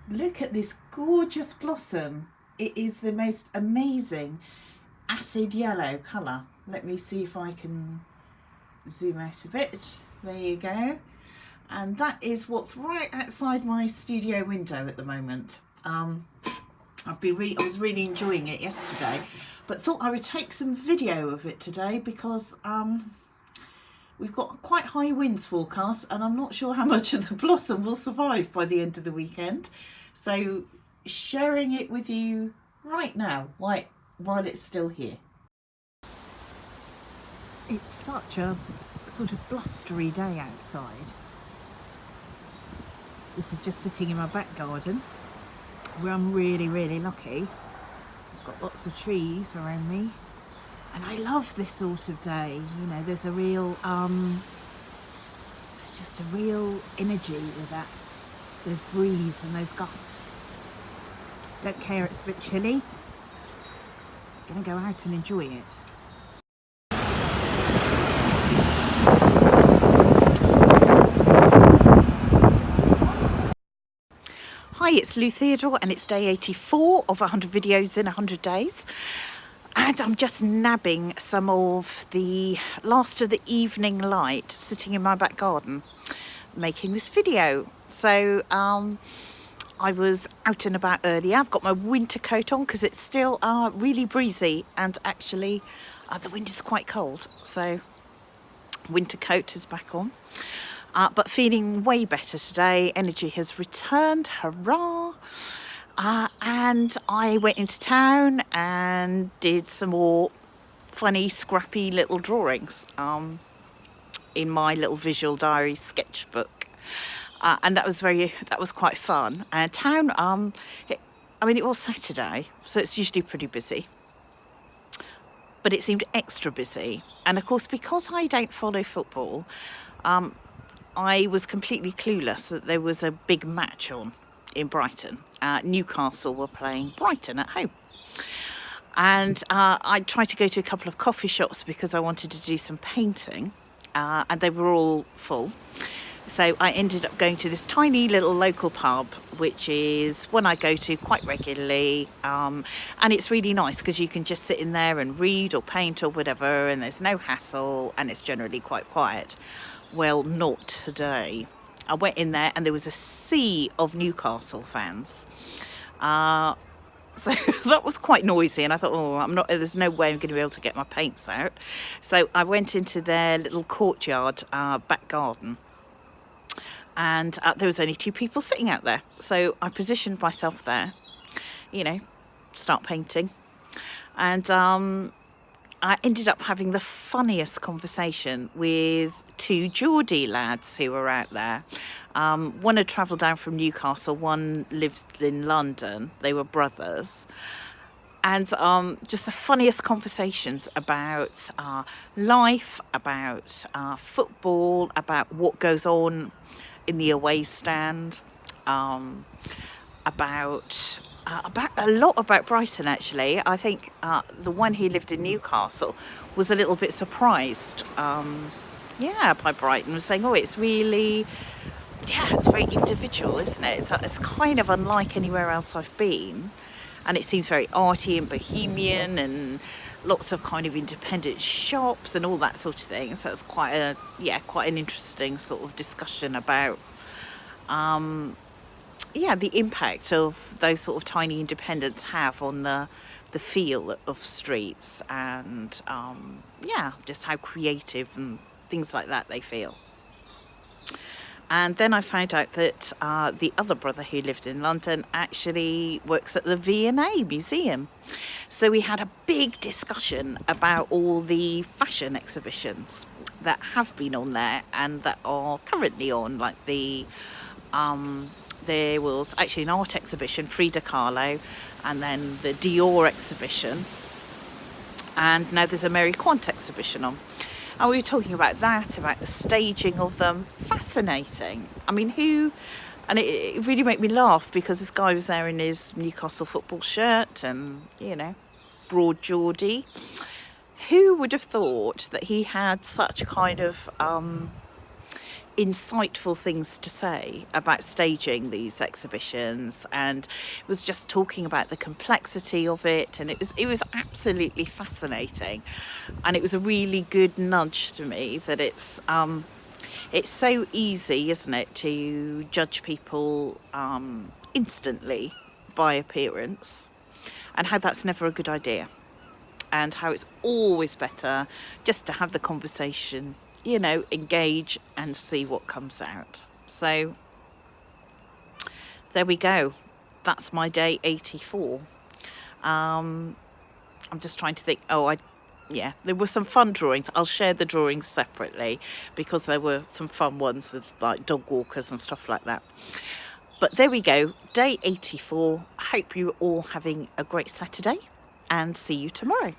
Look at this gorgeous blossom. It is the most amazing acid yellow colour. Let me see if I can zoom out a bit. There you go. And that is what's right outside my studio window at the moment. I was really enjoying it yesterday, but thought I would take some video of it today because we've got quite high winds forecast, and I'm not sure how much of the blossom will survive by the end of the weekend. So sharing it with you right now while it's still here. It's such a sort of blustery day outside. This is just sitting in my back garden where I'm really lucky. I've got lots of trees around me and I love this sort of day. You know, there's a real there's just a real energy with that, those breeze and those gusts. Don't care it's a bit chilly. Gonna go out and enjoy it. Hi, it's Lou Theodore and it's day 84 of 100 videos in 100 days. And I'm just nabbing some of the last of the evening light sitting in my back garden making this video. So I was out and about earlier. I've got my winter coat on because it's still really breezy, and actually the wind is quite cold. So winter coat is back on. But feeling way better today. Energy has returned, hurrah! And I went into town and did some more funny, scrappy little drawings in my little visual diary sketchbook, and that was quite fun. And town, it was Saturday, so it's usually pretty busy, but it seemed extra busy. And of course, because I don't follow football, I was completely clueless that there was a big match on in Brighton. Newcastle were playing Brighton at home. And I tried to go to a couple of coffee shops because I wanted to do some painting, and they were all full. So I ended up going to this tiny little local pub, which is one I go to quite regularly. And it's really nice because you can just sit in there and read or paint or whatever, and there's no hassle, and it's generally quite quiet. Well, not today. I went in there and there was a sea of Newcastle fans. So that was quite noisy, and I thought, there's no way I'm going to be able to get my paints out. So I went into their little courtyard back garden, and there was only 2 people sitting out there. So I positioned myself there, start painting. And I ended up having the funniest conversation with 2 Geordie lads who were out there. One had travelled down from Newcastle, one lives in London. They were brothers. And just the funniest conversations about life, about football, about what goes on in the away stand, about a lot about Brighton, actually. I think the one who lived in Newcastle was a little bit surprised by Brighton, was saying, it's really, it's very individual, isn't it? It's kind of unlike anywhere else I've been, and it seems very arty and bohemian and lots of kind of independent shops and all that sort of thing. So it's quite an interesting sort of discussion about the impact of those sort of tiny independents have on the feel of streets, and just how creative and things like that they feel. And then I found out that the other brother who lived in London actually works at the V&A Museum. So we had a big discussion about all the fashion exhibitions that have been on there and that are currently on, like there was actually an art exhibition, Frida Kahlo, and then the Dior exhibition, and now there's a Mary Quant exhibition on. And we were talking about that, about the staging of them. Fascinating. And it really made me laugh because this guy was there in his Newcastle football shirt and, broad Geordie. Who would have thought that he had such a kind of insightful things to say about staging these exhibitions, and was just talking about the complexity of it, and it was absolutely fascinating, and it was a really good nudge to me that it's so easy, isn't it, to judge people instantly by appearance, and how that's never a good idea, and how it's always better just to have the conversation, you know, engage and see what comes out. So there we go. That's my day 84. I'm just trying to think. Yeah, there were some fun drawings. I'll share the drawings separately because there were some fun ones with like dog walkers and stuff like that. But there we go, day 84. I hope you're all having a great Saturday, and see you tomorrow.